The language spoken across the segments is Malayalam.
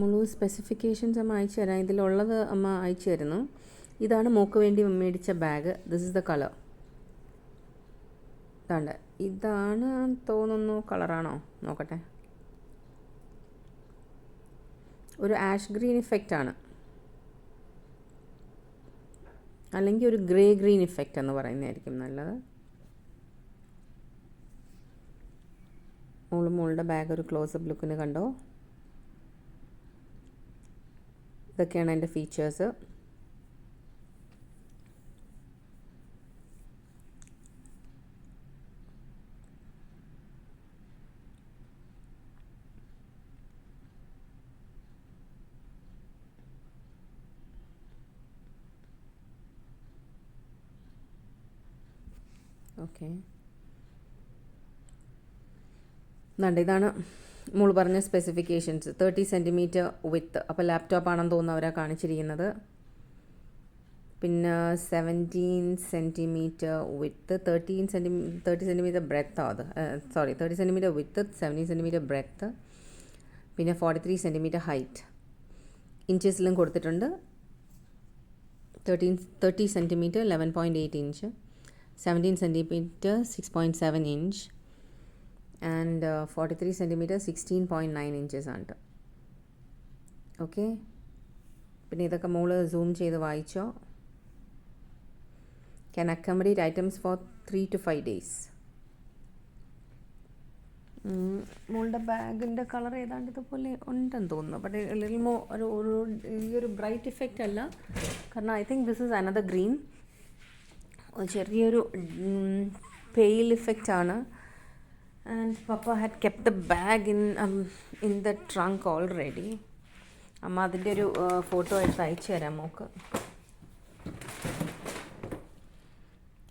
മുഴുവൻ സ്പെസിഫിക്കേഷൻസ് അമ്മ അയച്ചു തരാം. ഇതിലുള്ളത് അമ്മ അയച്ചു തരുന്നു. ഇതാണ് മോക്ക് വേണ്ടി മേടിച്ച bag. This is the colour. ഇതാണ്ട് ഇതാണ് തോന്നുന്നു. കളറാണോ നോക്കട്ടെ. ഒരു ആഷ് ഗ്രീൻ ഇഫക്റ്റാണ്, അല്ലെങ്കിൽ ഒരു ഗ്രേ ഗ്രീൻ ഇഫക്റ്റ് എന്ന് പറയുന്നതായിരിക്കും നല്ലത്. മോളുടെ ബാഗ് ഒരു ക്ലോസപ്പ് ലുക്കിന് കണ്ടോ. ഇതൊക്കെയാണ് എൻ്റെ ഫീച്ചേഴ്സ്. ഓക്കെ, ഇതാണ് മോൾ പറഞ്ഞ സ്പെസിഫിക്കേഷൻസ്. 30 സെൻറ്റിമീറ്റർ വിത്ത്. അപ്പോൾ ലാപ്ടോപ്പ് ആണെന്ന് തോന്നുന്നു അവരാ കാണിച്ചിരിക്കുന്നത്. പിന്നെ 17 centimetre width, 30 centimetre breadth. 30 centimetre width, 17 centimetre breadth. പിന്നെ 43 സെൻറ്റിമീറ്റർ ഹൈറ്റ്. ഇഞ്ചസിലും കൊടുത്തിട്ടുണ്ട്. 30 centimetre 11.8 inch, 17 centimetre 6.7 inch and 43 centimetre 16.9 inches ആണ്. ഓക്കെ, പിന്നെ ഇതൊക്കെ മോള് സൂം ചെയ്ത് വായിച്ചോ. Can accommodate items for 3 to 5 days. മോളുടെ ബാഗിൻ്റെ കളർ ഏതാണ്ട് ഇതുപോലെ ഉണ്ടെന്ന് തോന്നുന്നു. ബട്ട് ലിറ്റിൽ മോ ഒരു ബ്രൈറ്റ് ഇഫക്റ്റ് അല്ല. കാരണം I think this is another green. ചെറിയൊരു പെയിൽ ഇഫക്റ്റ് ആണ്. And papa had kept the bag in the trunk already. അമ്മ അതിൻ്റെ ഒരു ഫോട്ടോ എടുത്ത് അയച്ചു തരാം മോക്ക്.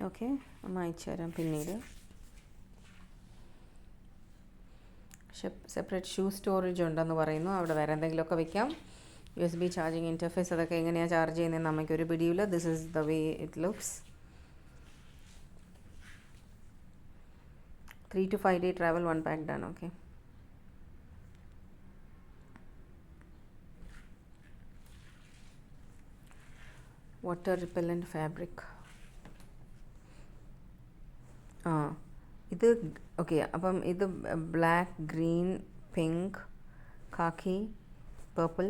ഓക്കെ, അമ്മ അയച്ചു തരാം പിന്നീട്. സെപ്പറേറ്റ് ഷൂ സ്റ്റോറേജ് ഉണ്ടെന്ന് പറയുന്നു. അവിടെ വേറെ എന്തെങ്കിലുമൊക്കെ വെക്കാം. USB ചാർജിങ് ഇൻ്റർഫേസ്, അതൊക്കെ എങ്ങനെയാണ് ചാർജ് ചെയ്യുന്നതെന്ന് നമുക്കൊരു പിടിയില്ല. This is the way it looks. 3 to 5 day travel, 1 pack done. Okay, water repellent fabric. ഇത് ഓക്കെ. അപ്പം ഇത് ബ്ലാക്ക്, ഗ്രീൻ, പിങ്ക്, കാക്കി, പേർപ്പിൾ,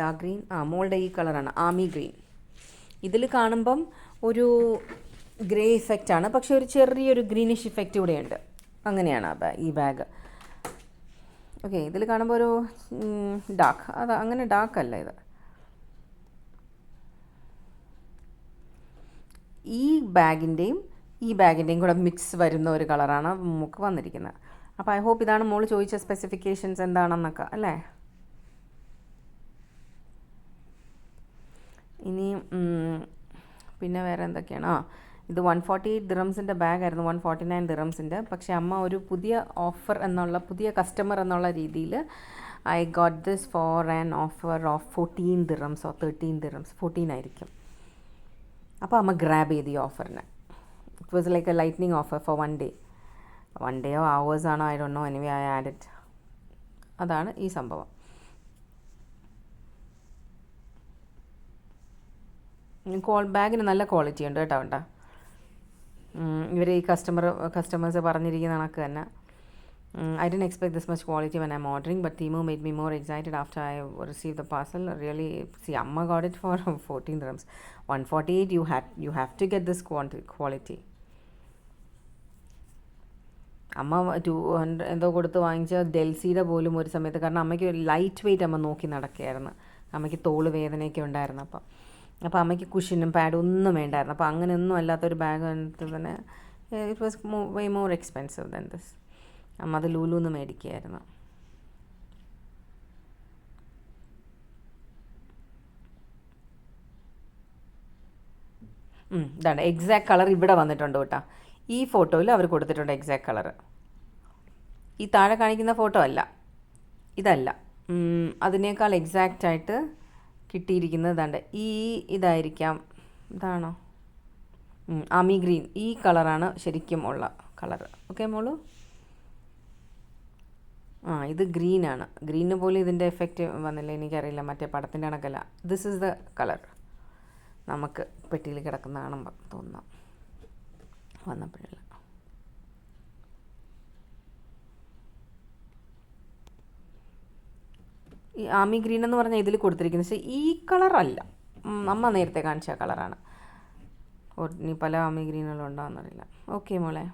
ഡാർക്ക് ഗ്രീൻ. മോളുടെ ഈ കളറാണ് ആമി ഗ്രീൻ. ഇതിൽ കാണുമ്പം ഒരു ഗ്രേ ഇഫക്റ്റാണ്, പക്ഷെ ഒരു ചെറിയൊരു ഗ്രീനിഷ് ഇഫക്റ്റ് കൂടെയുണ്ട്. അങ്ങനെയാണ് ഈ ബാഗ്. ഓക്കെ, ഇതിൽ കാണുമ്പോൾ ഒരു ഡാർക്ക്, അത് അങ്ങനെ ഡാർക്ക് അല്ല ഇത്. ഈ ബാഗിൻ്റെയും കൂടെ മിക്സ് വരുന്ന ഒരു കളറാണ് നമുക്ക് വന്നിരിക്കുന്നത്. അപ്പോൾ ഐ ഹോപ്പ് ഇതാണ് മോൾ ചോദിച്ച സ്പെസിഫിക്കേഷൻസ് എന്താണെന്നൊക്കെ അല്ലേ. ഇനി പിന്നെ വേറെ എന്തൊക്കെയാണ്? ഇത് 148 ദിറംസിൻ്റെ ബാഗായിരുന്നു, 149 ദിറംസിൻ്റെ. പക്ഷേ അമ്മ ഒരു പുതിയ ഓഫർ പുതിയ കസ്റ്റമർ എന്നുള്ള രീതിയിൽ I got this for an offer of 14 dirhams or 13 dirhams, 14 ആയിരിക്കും. അപ്പോൾ അമ്മ ഗ്രാബ് ചെയ്ത് ഈ ഓഫറിന്. It was like a lightning offer for 1 day. 1 day hours ആണോ I don't know. Anyway I add it. അതാണ് ഈ സംഭവം. ബാഗിന് നല്ല ക്വാളിറ്റി ഉണ്ട് കേട്ടോ. ഇവർ ഈ കസ്റ്റമേഴ്സ് പറഞ്ഞിരിക്കുന്ന കണക്ക് തന്നെ. I didn't expect this much quality when I'm ordering, but Temu made me more excited after I received the parcel. Really, see, Amma got it for 14 dirhams. 148, you have to get this quality. അമ്മ 200 എന്തോ കൊടുത്ത് വാങ്ങിച്ച ഡെൽസിയുടെ പോലും ഒരു സമയത്ത്, കാരണം അമ്മയ്ക്ക് ലൈറ്റ് വെയിറ്റ് അമ്മ നോക്കി നടക്കുകയായിരുന്നു. അമ്മയ്ക്ക് തോള് വേദനയൊക്കെ ഉണ്ടായിരുന്നു. അപ്പോൾ അമ്മയ്ക്ക് കുഷനും പാഡും ഒന്നും വേണ്ടായിരുന്നു. അപ്പോൾ അങ്ങനെയൊന്നും അല്ലാത്തൊരു ബാഗ് തന്നെ it was way more expensive than this. അമ്മ അത് ലൂലൂന്ന് മേടിക്കുകയായിരുന്നു. ഇതാണ് എക്സാക്ട് കളർ ഇവിടെ വന്നിട്ടുണ്ട് കേട്ടോ. ഈ ഫോട്ടോയിൽ അവർ കൊടുത്തിട്ടുണ്ട് എക്സാക്ട് കളർ. ഈ താഴെ കാണിക്കുന്ന ഫോട്ടോ അല്ല, ഇതല്ല. അതിനേക്കാൾ എക്സാക്റ്റായിട്ട് കിട്ടിയിരിക്കുന്നത് ഇതാണ്ട് ഇതായിരിക്കാം. ഇതാണോ? ആമി ഗ്രീൻ. ഈ കളറാണ് ശരിക്കും ഉള്ള കളർ. ഓക്കെ മോളു? ഇത് ഗ്രീനാണ്. ഗ്രീന് പോലും ഇതിൻ്റെ എഫക്റ്റ് വന്നില്ല, എനിക്കറിയില്ല, മറ്റേ പടത്തിൻ്റെ കണക്കല്ല. ദിസ് ഈസ് ദ കളർ നമുക്ക് പെട്ടിയിൽ കിടക്കുന്ന കാണുമ്പോൾ തോന്നാം, വന്നപ്പോഴല്ല. ഈ ആമി ഗ്രീൻ എന്ന് പറഞ്ഞാൽ ഇതിൽ കൊടുത്തിരിക്കുന്നത്, പക്ഷേ ഈ കളറല്ല, അമ്മ നേരത്തെ കാണിച്ച കളറാണ്. ഇനി പല ആമി ഗ്രീനുകളും ഉണ്ടാകുന്നറിയില്ല. ഓക്കെ മോളെ.